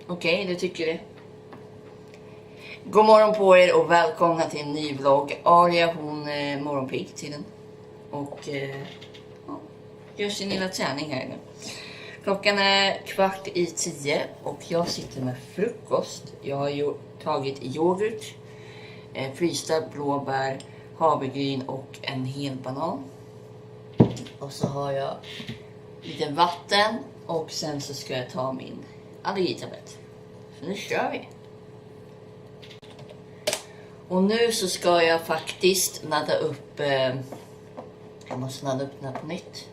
Okej, du tycker det. God morgon på er och välkomna till en ny vlogg. Aria hon är morgonpigg tiden. Och gör sin lilla träning här nu. Klockan är 9:15 och jag sitter med frukost. Jag har tagit yoghurt, frysta blåbär, havregryn och en hel banan. Och så har jag lite vatten och sen så ska jag ta min allergitablett. Så nu kör vi. Och nu så ska jag faktiskt ladda upp. Jag måste ladda upp den här på nytt.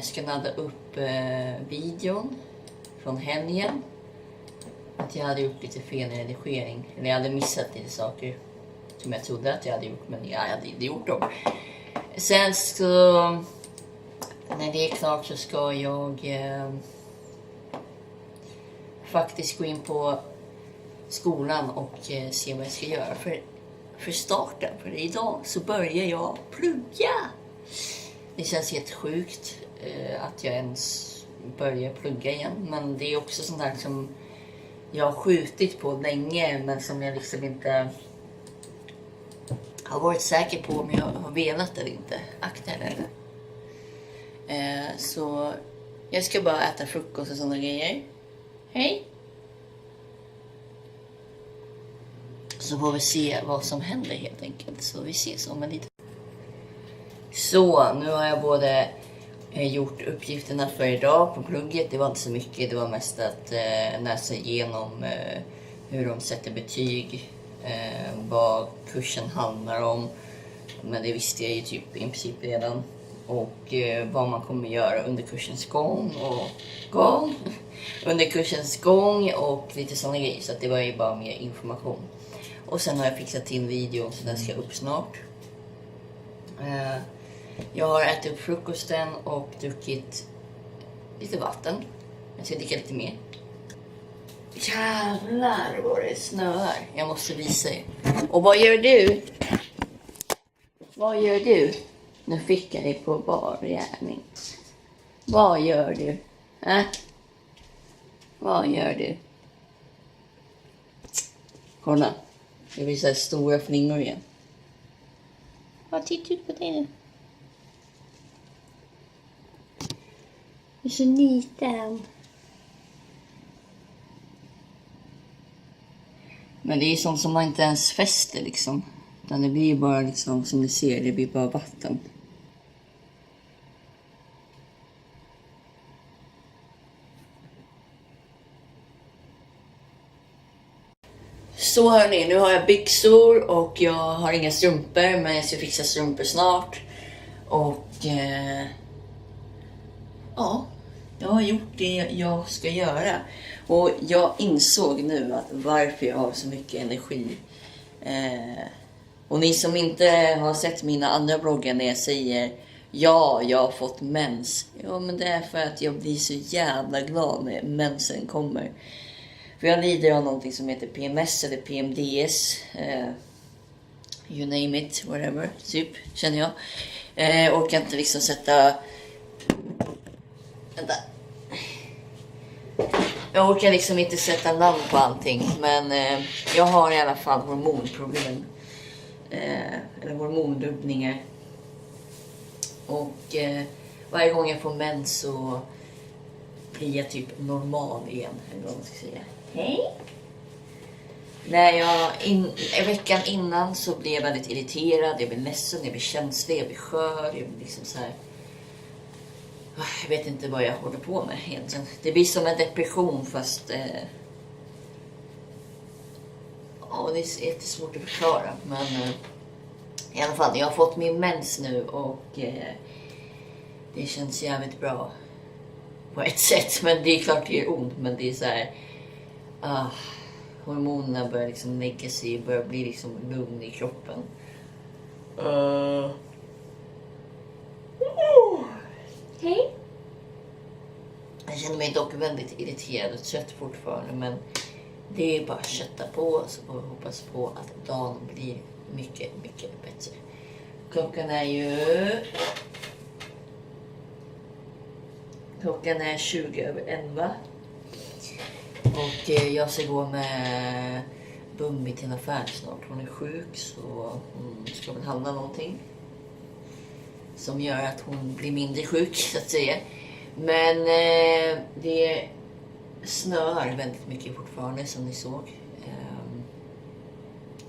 Ska ladda upp videon från helgen. Att jag hade gjort lite fel i redigering. Eller jag hade missat lite saker som jag trodde att jag hade gjort. Men jag hade inte gjort dem. Sen så när det är klart så ska jag faktiskt gå in på skolan och se vad jag ska göra för starten. För idag så börjar jag plugga. Det känns helt sjukt att jag ens börjar plugga igen. Men det är också sånt där som jag har skjutit på länge. Men som jag liksom inte har varit säker på om jag har velat eller inte. Akta eller. Så jag ska bara äta frukost och sådana grejer. Hej! Så får vi se vad som händer helt enkelt. Så vi ses om en liten. Så nu har jag både gjort uppgifterna för idag på plugget. Det var inte så mycket. Det var mest att läsa igenom hur de sätter betyg. Vad kursen handlar om. Men det visste jag ju typ i princip redan. Och vad man kommer göra under kursens gång. Under kursens gång och lite sådana grejer. Så att det var ju bara mer information. Och sen har jag fixat till videon så den ska upp snart. Jag har ätit upp frukosten och druckit lite vatten. Jag ska dricka lite mer. Jävlar vad det snöar. Jag måste visa er. Och vad gör du? Vad gör du? Nu fick jag dig på bar gärning. Vad gör du? Vad gör du? Kolla. Det visar stora flingor igen. Vad tittar ut på dig nu? Du är så liten. Men det är sånt som man inte ens fäster liksom. Utan det blir bara liksom som ni ser, det blir bara vatten. Så hörni, nu har jag byxor och jag har inga strumpor, men jag ska fixa strumpor snart. Och ja, jag har gjort det jag ska göra. Och jag insåg nu att varför jag har så mycket energi. Och ni som inte har sett mina andra bloggar när jag säger ja, jag har fått mens. Ja, men det är för att jag blir så jävla glad när mensen kommer. För jag lider av någonting som heter PMS eller PMDS. You name it, whatever, typ, känner jag. Orkar inte liksom sätta... Vänta. Jag orkar liksom inte sätta namn på allting. Men jag har i alla fall hormonproblem. Eller hormondubbningar. Och varje gång jag får mens så blir jag typ normal igen. Eller vad man ska säga. Hej! När jag veckan innan så blev jag väldigt irriterad. Jag blev ledsen, jag blev känslig, jag blev skör. Jag blev liksom så här. Jag vet inte vad jag håller på med egentligen. Det blir som en depression fast... det är jättesvårt att förklara. Men i alla fall, jag har fått min mens nu och det känns jävligt bra. På ett sätt, men det är klart det är ont. Men det är så här... hormonerna börjar liksom lägga sig, börjar bli liksom lugn i kroppen. Hej. Jag känner mig dock väldigt irriterad och trött fortfarande, men det är bara att kötta på så får vi hoppas på att dagen blir mycket, mycket bättre. Klockan är ju Klockan är 20:11. Och jag ska gå med Bumbi till en affär snart. Hon är sjuk så hon ska väl handla någonting som gör att hon blir mindre sjuk så att säga. Men det snöar väldigt mycket fortfarande som ni såg.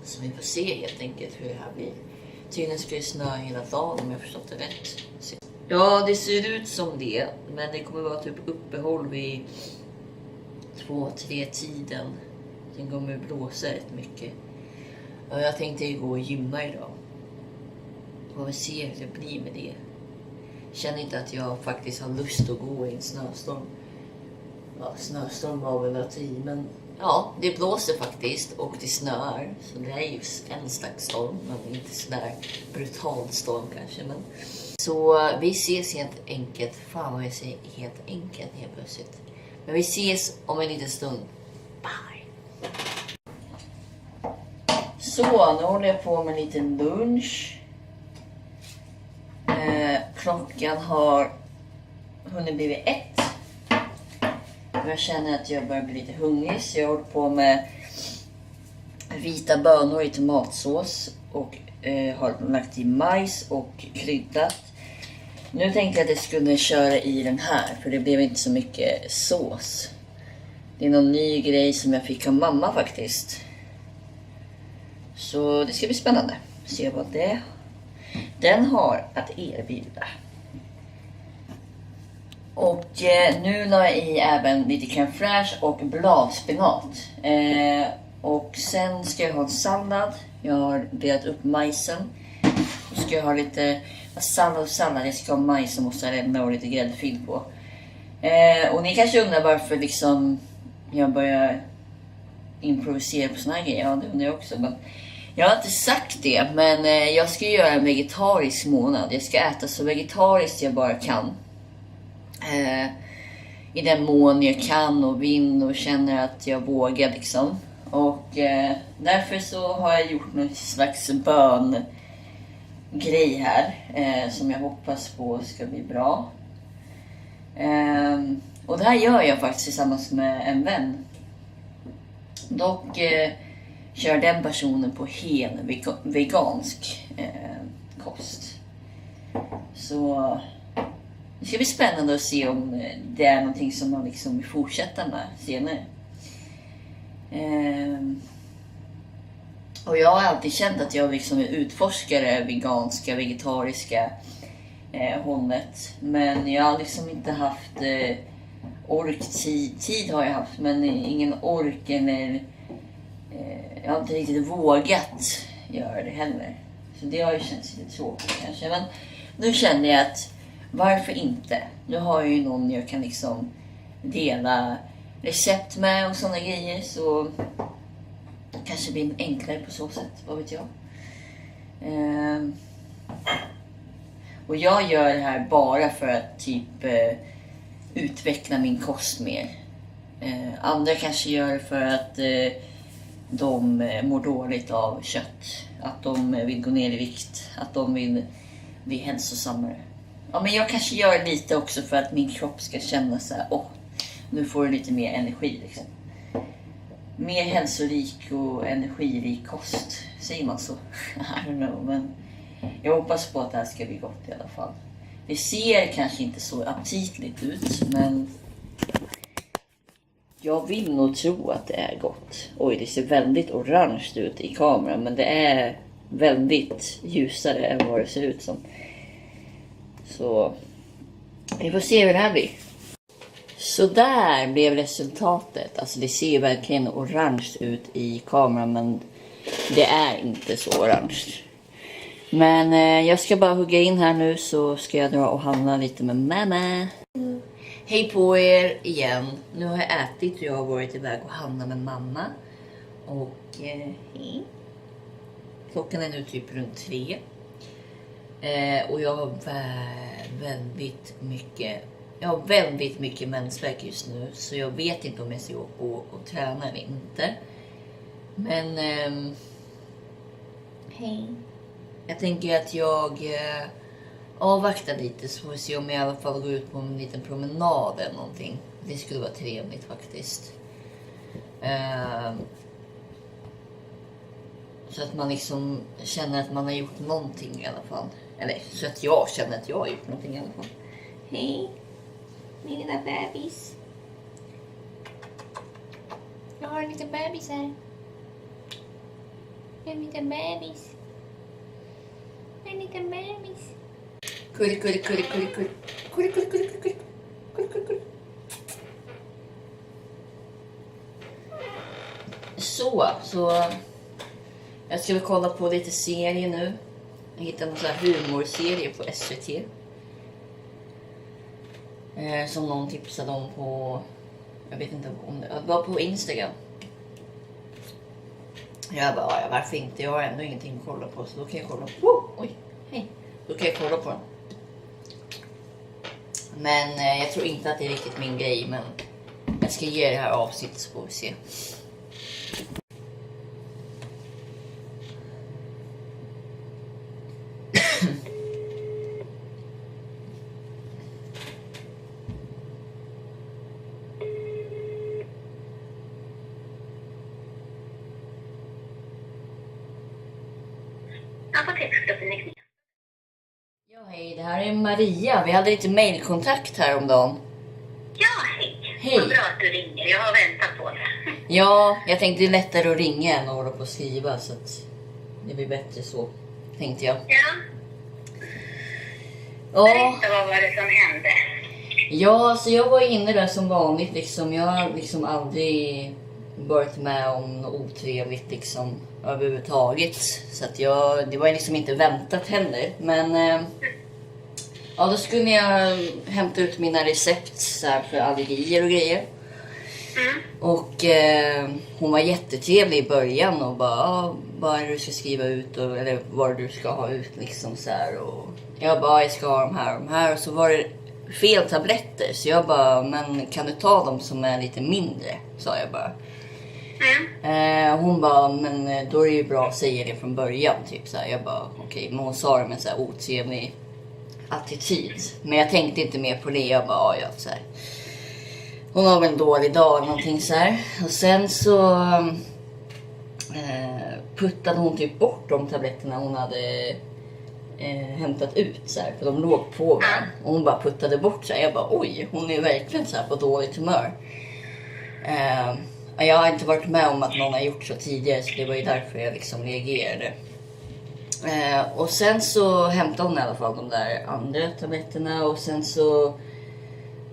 Så vi får se helt enkelt hur det här blir. Tydligen ska det snöa hela dagen om jag förstått det rätt. Ja, det ser ut som det. Men det kommer vara typ uppehåll vid 2-3 tiden. Sen kommer det blåsa rätt mycket. Och jag tänkte ju gå och gymma idag. Och vi se hur det blir med det. Känner inte att jag faktiskt har lust att gå i en snöstorm. Ja, snöstorm var väl att i, men ja, det blåser faktiskt och det snöar. Så det är ju en slags storm, men inte sådär brutal storm kanske. Men så vi ses helt enkelt. Fan vad jag säger helt enkelt helt plötsligt. Men vi ses om en liten stund. Bye! Så, nu håller jag på med en liten lunch. Klockan har hunnit blivit 1. Jag känner att jag börjar bli lite hungrig. Så jag håller på med vita bönor i tomatsås. Och har lagt i majs och kryddat. Nu tänkte jag att jag skulle köra i den här. För det blev inte så mycket sås. Det är någon ny grej som jag fick av mamma faktiskt. Så det ska bli spännande. Se vad den har att erbjuda. Och nu la jag i även lite crème fraîche och bladspinat. Och sen ska jag ha en sallad. Jag har delat upp majsen. Och ska jag ha lite sallad. Jag ska ha majs och mozzarella och lite gräddfil på. Och ni kanske undrar varför liksom jag börjar improvisera på såna här grejer. Ja, det undrar jag också. Men jag har inte sagt det, men jag ska göra en vegetarisk månad. Jag ska äta så vegetariskt jag bara kan. I den mån jag kan och vill och känner att jag vågar liksom. Och därför så har jag gjort någon slags böngrej här. Som jag hoppas på ska bli bra. Och det här gör jag faktiskt tillsammans med en vän. Dock kör den personen på hel vegansk kost. Så det ska bli spännande att se om det är någonting som man liksom vill fortsätta med senare. Och jag har alltid känt att jag liksom är utforskare veganska, vegetariska hållet. Men jag har liksom inte haft tid har jag haft, men ingen ork eller jag har inte riktigt vågat göra det heller. Så det har ju känts lite tråkigt kanske. Men nu känner jag att varför inte? Nu har jag ju någon jag kan liksom dela recept med och sådana grejer. Så kanske blir enklare på så sätt, vad vet jag. Och jag gör det här bara för att typ utveckla min kost mer. Andra kanske gör det för att de mår dåligt av kött. Att de vill gå ner i vikt. Att de vill bli hälsosammare. Ja, men jag kanske gör lite också för att min kropp ska känna så här, nu får du lite mer energi liksom. Mer hälsorik och energirik kost. Säger man så? I don't know, men jag hoppas på att det här ska bli gott i alla fall. Det ser kanske inte så aptitligt ut, men jag vill nog tro att det är gott. Oj, det ser väldigt orange ut i kameran, men det är väldigt ljusare än vad det ser ut som. Så vi får se hur det här blir. Så där blev resultatet. Alltså det ser verkligen orange ut i kameran, men det är inte så orange. Men jag ska bara hugga in här nu, så ska jag dra och handla lite med mamma. Hej på er igen. Nu har jag ätit och jag har varit iväg och handlat med mamma. Och klockan är nu typ runt 3. Och jag har väldigt mycket mensvärk just nu. Så jag vet inte om jag ska gå och träna eller inte. Men hej. Jag tänker att jag avvakta lite så får vi se om jag i alla fall går ut på en liten promenad eller någonting. Det skulle vara trevligt faktiskt. Så att man liksom känner att man har gjort någonting i alla fall. Eller så att jag känner att jag har gjort någonting i alla fall. Hej, min lilla bebis. Jag har en liten bebis här. En liten bebis. En liten bebis. Kurri, kurri, kurri, kurri, kurri. Kurri, kurri, kurri, kurri. Kurri, kurri, kurri. Så jag ska väl kolla på lite serier nu. Jag hittade en sån här humorserie på SVT. Som någon tipsade om på, jag vet inte om det var på Instagram. Jag bara, ja, varför inte? Jag har ändå ingenting att kolla på, så då kan jag kolla på. Oj, hej. Då kan jag kolla på den. Men jag tror inte att det är riktigt min grej, men jag ska ge det här avsnittet så får vi se. Ja, hej, det här är Maria. Vi hade lite mailkontakt här om dagen. Ja, hej. Hej. Vad bra att du ringer. Jag har väntat på det. Ja, jag tänkte det är lättare att ringa än att hålla på och skriva, så att det blir bättre så, tänkte jag. Ja. Ja, Berätta, vad var det som hände? ja, så jag var inne där som vanligt liksom. Jag har liksom aldrig varit med om något otrevligt liksom överhuvudtaget. Så att det var liksom inte väntat heller. Men ja, då skulle jag hämta ut mina recept så här, för allergier och grejer. Och hon var jättetrevlig i början och bara, vad är det du ska skriva ut och, eller vad du ska ha ut liksom så här. Och jag bara, jag ska ha de här och så var det fel tabletter, så jag bara, men kan du ta dem som är lite mindre, sa jag bara. Hon bara, men då är det ju bra att säga det från början typ så här. Jag bara, okej, men hon sa det med så här otrevlig attityd, men jag tänkte inte mer på det. Jag bara, ja så här. Hon har väl en dålig dag eller någonting så här. Och sen så puttade hon typ bort de tabletterna hon hade hämtat ut så här, för de låg på varandra. Och hon bara puttade bort så här. Jag bara, oj, hon är verkligen så här på dåligt humör. Jag har inte varit med om att någon har gjort så tidigare, så det var ju därför jag liksom reagerade. Och sen så hämtade hon i alla fall de där andra tabletterna, och sen så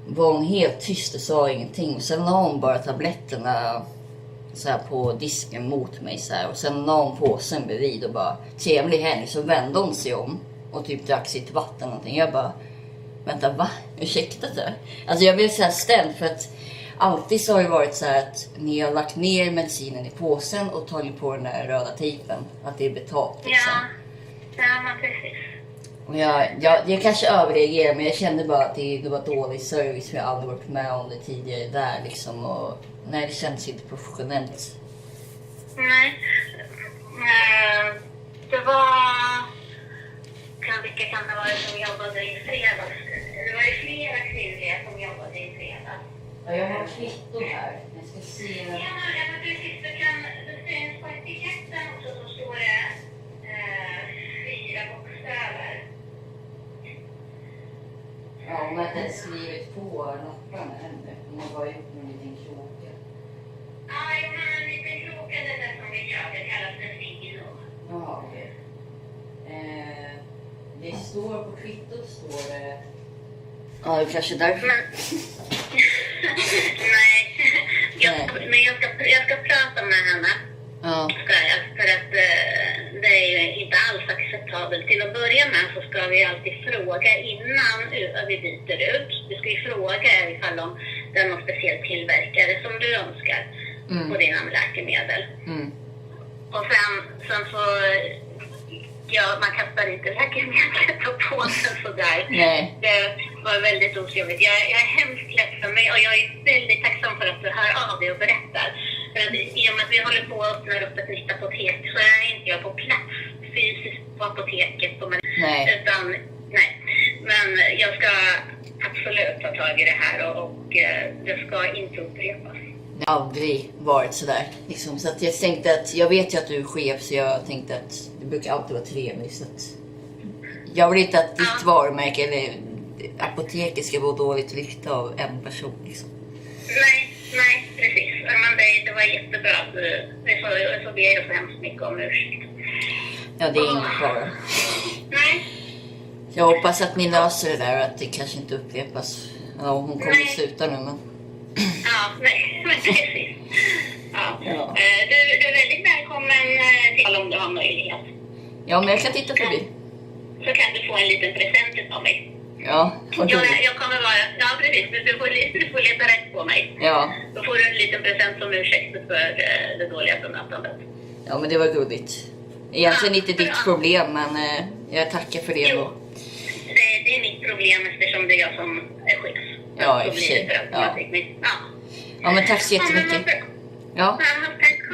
var hon helt tyst och sa ingenting. Och sen la hon bara tabletterna så här på disken mot mig så här. Och sen la hon påsen bredvid och bara, trevlig helg. Så vände hon sig om och typ drack sitt vatten någonting. Jag bara, vänta, va? Ursäkta det? Alltså jag blev så här ställd, för att alltid så har det varit så här att ni har lagt ner medicinen i påsen och tagit på den där röda tejpen. Att det är betalt liksom. Ja, men precis. Och jag kanske överreagerar, men jag kände bara att det var dålig service, för jag har aldrig varit med om det tidigare där liksom. Och nej, det känns inte professionellt. Nej. Det var... Vilka kan det vara som jobbade i fredags? Det var ju flera kvinnliga som jobbade i fredags. Ja, jag har kvitto här. Jag ska se. Ja, men precis. Det syns på etiketten också, så står det 4 bokstäver. Ja, hon har inte skrivit på lapparna ännu. Hon har bara gjort en liten kråka. Ja, en liten kråka, det är det som vi gör. Det kallas för silo. Ja, okej. Det står på kvittot, står det... Ja, det är kanske därför. Nej, men jag ska prata med henne. Ja. För att det är ju inte alls acceptabelt. Till att börja med så ska vi alltid fråga innan vi byter ut. Vi ska ju fråga ifall det är någon speciell tillverkare som du önskar på dina läkemedel. Och sen så... Ja, man kastar inte läkemedel på påsen sådär. Nej. Det var väldigt otrevligt. Jag är hemskt ledsen, och jag är väldigt tacksam för att du hör av dig och berättar. För att i och med att vi håller på att öppna upp ett nytt apotek, så är inte jag på plats fysiskt på apoteket. Nej. Utan Nej, men jag ska absolut ta tag i det här och det ska inte upprepas. Det har aldrig varit sådär. Liksom. Så att jag tänkte att, jag vet ju att du är chef, så jag tänkte att det brukar alltid vara trevligt. Så att jag vill inte att ditt varumärke eller apoteket ska få dåligt rykte av en person. Liksom. Nej, precis. Men det var jättebra. Jag får be er så hemskt mycket om ursäkt. Ja, det är ingen fara. Nej. Jag hoppas att ni löser det där och att det kanske inte upprepas. Ja, hon kommer att sluta nu, men... Ja, nej, men precis. Ja. Ja. Du är väldigt välkommen till om du har möjlighet. Ja, men jag kan titta förbi. Så kan du få en liten present av mig. Ja, vad kul. Jag kommer vara... Ja, precis. Du får leta rätt på mig. Ja. Då får du en liten present som ursäkt för det dåliga bemötandet. Ja, men det var gulligt. Egentligen inte ditt problem, men jag tackar för det. Jo, det är mitt problem eftersom det är jag som är chef. Ja, i och för sig. Ja, men tack så jättemycket. Ja,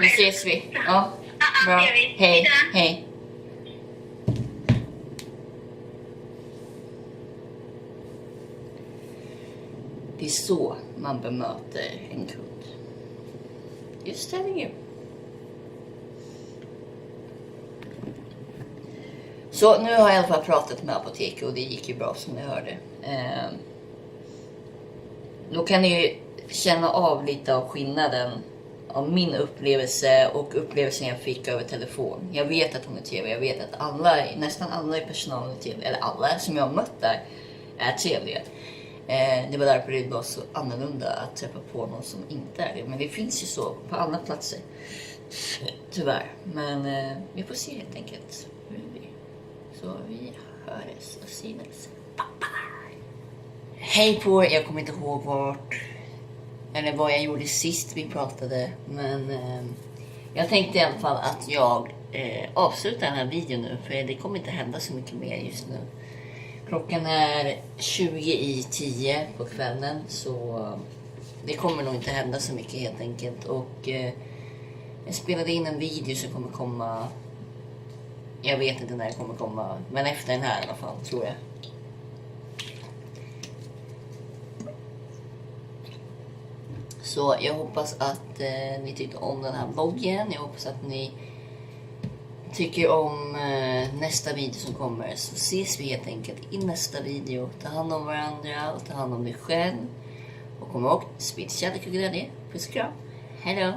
nu ses vi. Ja, bra. Hej, hej. Det är så man bemöter en kund. Just det. Så nu har jag i alla fall pratat med apoteket och det gick ju bra som ni hörde. Då kan ni ju känna av lite av skillnaden av min upplevelse och upplevelsen jag fick över telefon. Jag vet att hon är trevlig, jag vet att nästan alla i personalen är trevliga, eller alla som jag har mött där är trevliga. Det var därför det var så annorlunda att träffa på någon som inte är det. Men det finns ju så på andra platser. Tyvärr. Men vi får se helt enkelt hur det blir. Så vi hörs och syns. Hej på er, jag kommer inte ihåg vad jag gjorde sist vi pratade. Men jag tänkte i alla fall att jag avslutar den här videon nu. För det kommer inte hända så mycket mer just nu. Klockan är 20:10 på kvällen, så det kommer nog inte hända så mycket helt enkelt. Och jag spelade in en video som kommer komma, jag vet inte när det kommer komma, men efter den här i alla fall, tror jag. Så jag hoppas att ni tyckte om den här vloggen. Jag hoppas att ni tycker om nästa video som kommer. Så ses vi helt enkelt i nästa video. Ta hand om varandra och ta hand om dig själv. Och kom ihåg, sprid kärlek och glädje. Puss och kram. Hej då.